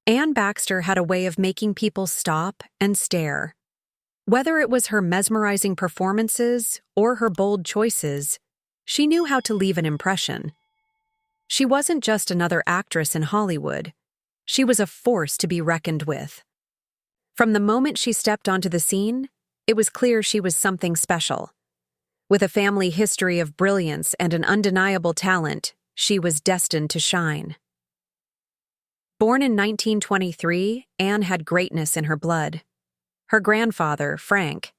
Anne Baxter had a way of making people stop and stare. Whether it was her mesmerizing performances or her bold choices, she knew how to leave an impression. She wasn't just another actress in Hollywood. She was a force to be reckoned with. From the moment she stepped onto the scene, it was clear she was something special. With a family history of brilliance and an undeniable talent, she was destined to shine. Born in 1923, Anne had greatness in her blood. Her grandfather, Frank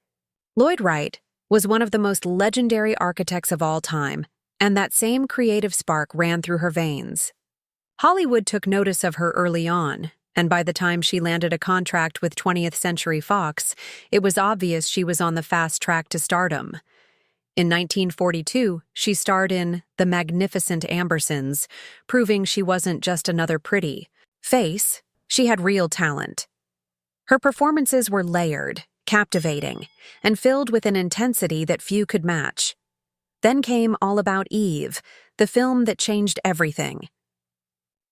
Lloyd Wright, was one of the most legendary architects of all time, and that same creative spark ran through her veins. Hollywood took notice of her early on, and by the time she landed a contract with 20th Century Fox, it was obvious she was on the fast track to stardom. In 1942, she starred in The Magnificent Ambersons, proving she wasn't just another pretty face, she had real talent. Her performances were layered, captivating, and filled with an intensity that few could match. Then came All About Eve, the film that changed everything.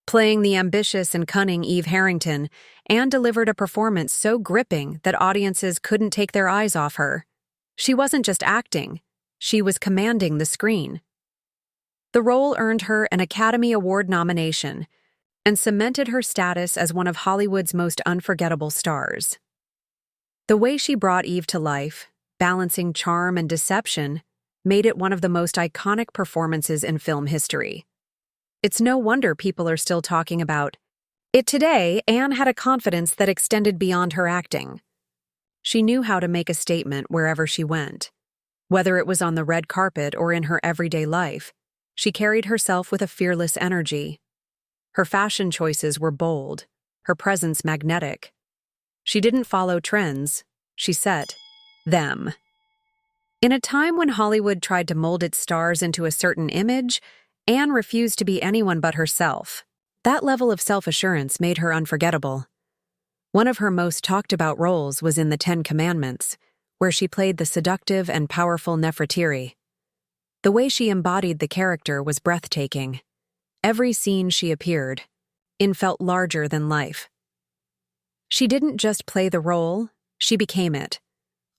Playing the ambitious and cunning Eve Harrington, Anne delivered a performance so gripping that audiences couldn't take their eyes off her. She wasn't just acting, she was commanding the screen. The role earned her an Academy Award nomination and cemented her status as one of Hollywood's most unforgettable stars. The way she brought Eve to life, balancing charm and deception, made it one of the most iconic performances in film history. It's no wonder people are still talking about it today. Anne had a confidence that extended beyond her acting. She knew how to make a statement wherever she went. Whether it was on the red carpet or in her everyday life, she carried herself with a fearless energy. Her fashion choices were bold, her presence magnetic. She didn't follow trends, she set them. In a time when Hollywood tried to mold its stars into a certain image, Anne refused to be anyone but herself. That level of self-assurance made her unforgettable. One of her most talked-about roles was in The Ten Commandments, where she played the seductive and powerful Nefertiti. The way she embodied the character was breathtaking. Every scene she appeared in felt larger than life. She didn't just play the role, she became it.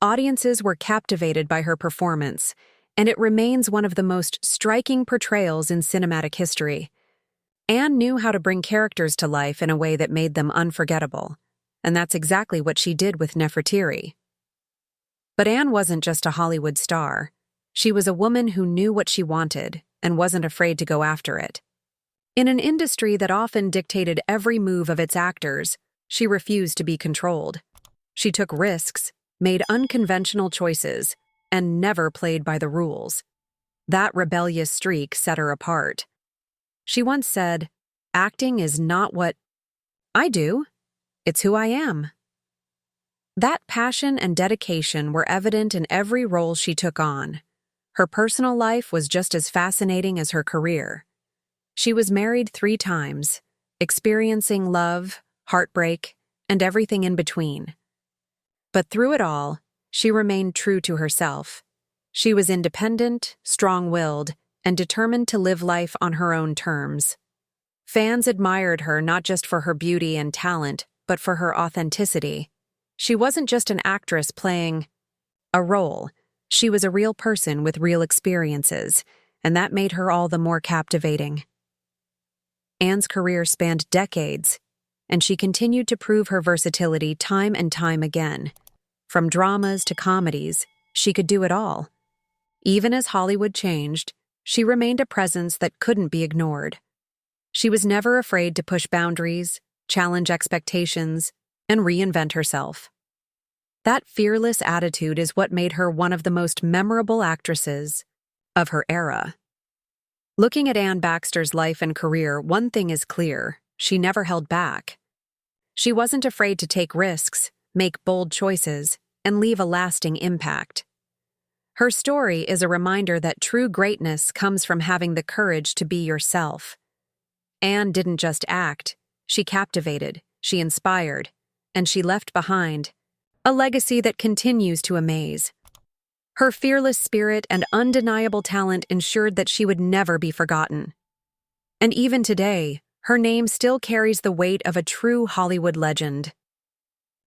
Audiences were captivated by her performance, and it remains one of the most striking portrayals in cinematic history. Anne knew how to bring characters to life in a way that made them unforgettable, and that's exactly what she did with Nefertiti. But Anne wasn't just a Hollywood star. She was a woman who knew what she wanted and wasn't afraid to go after it. In an industry that often dictated every move of its actors, she refused to be controlled. She took risks, made unconventional choices, and never played by the rules. That rebellious streak set her apart. She once said, "Acting is not what I do, it's who I am." That passion and dedication were evident in every role she took on. Her personal life was just as fascinating as her career. She was married 3 times, experiencing love, heartbreak, and everything in between. But through it all, she remained true to herself. She was independent, strong-willed, and determined to live life on her own terms. Fans admired her not just for her beauty and talent, but for her authenticity. She wasn't just an actress playing a role. She was a real person with real experiences, and that made her all the more captivating. Anne's career spanned decades, and she continued to prove her versatility time and time again. From dramas to comedies, she could do it all. Even as Hollywood changed, she remained a presence that couldn't be ignored. She was never afraid to push boundaries, challenge expectations, and reinvent herself. That fearless attitude is what made her one of the most memorable actresses of her era. Looking at Anne Baxter's life and career, one thing is clear: she never held back. She wasn't afraid to take risks, make bold choices, and leave a lasting impact. Her story is a reminder that true greatness comes from having the courage to be yourself. Anne didn't just act, she captivated, she inspired, and she left behind a legacy that continues to amaze. Her fearless spirit and undeniable talent ensured that she would never be forgotten. And even today, Her name still carries the weight of a true Hollywood legend.